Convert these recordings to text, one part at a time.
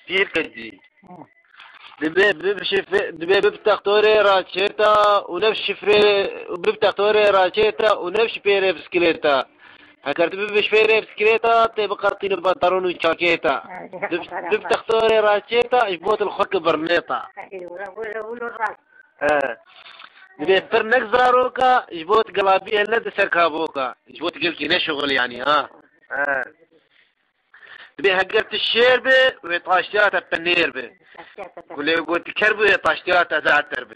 فير كدي دبي بفتح طوري راتشيتا ونفس شفري وبفتح طوري راتشيتا ونفس بيري بسكليتا هكرت بيش بيري بسكليتا تبقى قرطين البنطلون وشاكيتا بفتح طوري راتشيتا يبوت الخك برنيطة دبي فرنك زاروكا يبوت قلابي هلا سركابوكا يبوت قلتي نشغل يعني تبي هجرت الشيربة ويطاشتيات التنيربة واللي يقول تكربة ويطاشتيات زعتربة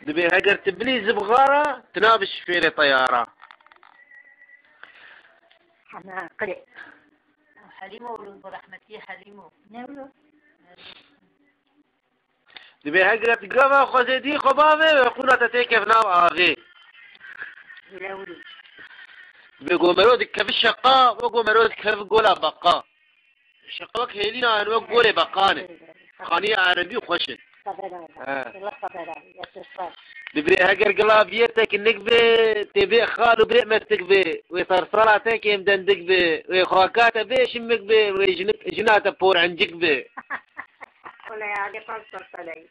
تبي هجرت بليز بغارة تنابش فيري طيارة حنا قلق حليمو ولد برحمتي حليمو تبي هجرت قبا خزيدي خبابة ويقولنا تتيكف ناو آغي بيقول مرود كيف الشقاء وقول مرود كيف قولا بقاء الشقاء هيلينا أنا وقولي بقاني خانية عربي وخشن دبري هجر قلابيتك النقبة تبي خالو بريء مستك بي ويصرصراتك يمدندك بي ويخواكاته بي شمك بي ويجناته بور عنجك بي ولا يعني فصل علي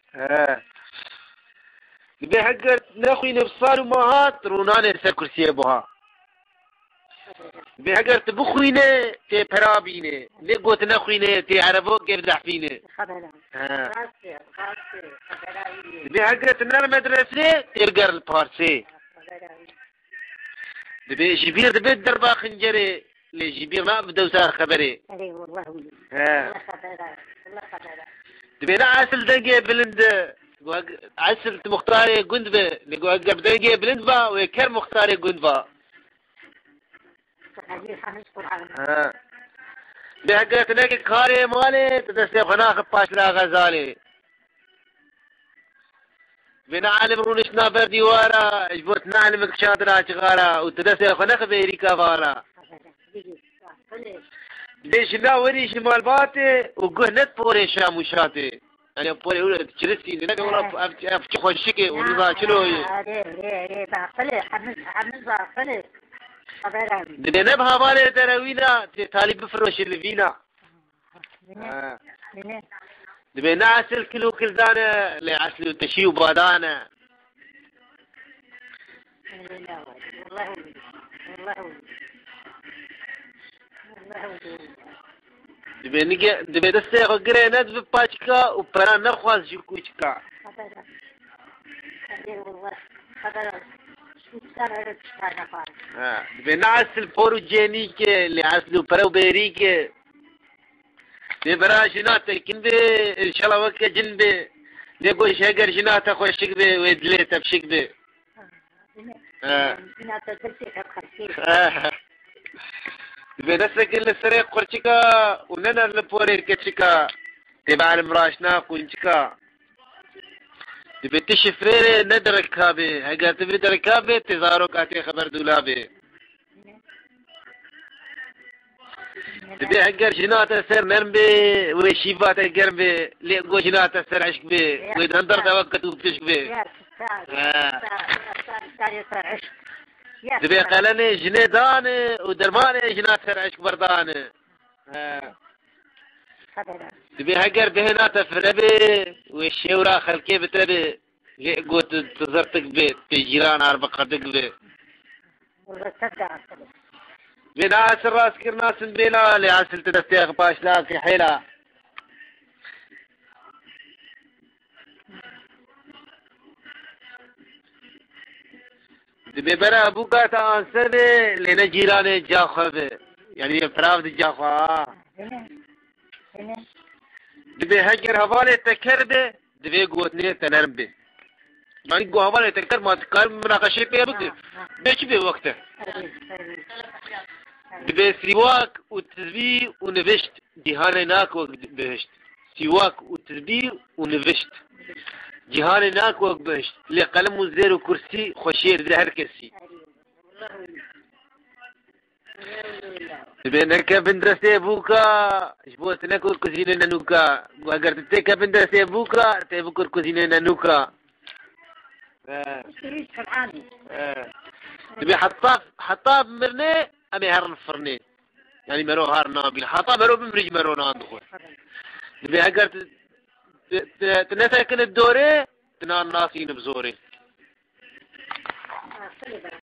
دبي هجر نخوي نفصال وماهات روناني سر كرسي بها بهجر تبخوينه تي برابينه لقوت نخوينه تي عربو كيف زحفينه بهجر تنار مدرسة ترجر البارسي دبي جبير دبي الدربا خنجري لجبير ما بدو صار خبري دبي لا عسل دقي بلند عسل مختاري قندبه لقوا قبل دقي بلندبا ويكر مختاري قندبا بهجرت ناقي كاري مالي تدسي خناخ باشلا غزالي بنعلم رونشنا بردي وارا جبوت نعلمك شاطرة شغارة وتدسي خناخ بيريكا فارا ليش لا وري شمال باتي وقهنت بوري شام وشاتي يعني بوري ولا تشرسي لنك ولا أفتش خوشكي ونضا شنو حمز باقلي دبي نبها بالي تراوينا تالي بفروش اللي فينا دبي نعسل كيلو كل دانة لعسل وتشي وبادانة دبي دستي غير ندب باشكا وبران نخواز جوكوشكا بنعسل فورو جينيك اللي عسلو برو بيريك ببرا جنات كنبي ان شاء الله وقت جنبي نقول شجر جنات خوشك بي ويدلي تبشك بي بنسك اللي سريق قرشكا وننا اللي كتشكا تبع المراشنا كونشكا تبي تشفري ندرك هابي هجر تبي درك هابي تزارو كاتي خبر دولابي تبي هجر جنات سر نرمبي وشيفات هجر بي لقو جنات سر عشق بي ويدندر توقت وبتشك بي تبي قالني جنيدان ودرماني جنات سر عشق بردان تبي هجر بهنات فربي والشورا خلكي بتربي قلت تزرتك بيت تجيران عرب قدك بيت بين عسل راس كرناس بيلا لعسل تدستيق باش لاكي حيلا تبي برا ابوكا تانسبي لنا جيران جاخبه يعني فراغ جاخا دبي هجر هوالي تكربه دبي قوتني تنربه يعني قو هوالي تكر ما تكر مناقشة بيه بكتر بيش بيه وقته دبي سواك وتذبي ونفشت جهان ناك وقت بهشت سواك وتذبي ونفشت جهان ناك وقت بهشت لقلم وزير وكرسي خوشير زهر كرسي تبي نكا بندرسي بوكا جبوت نكور كوزينة نانوكا وأجر تتكا بندرسي بوكا تبكر كوزينة نانوكا تبي حطاب مرني أمي هرن فرني يعني مرو هار نابين حتى مرو بمرج مرو ناندخل نبي أجر تنسى كن الدورة تنان ناسين بزوري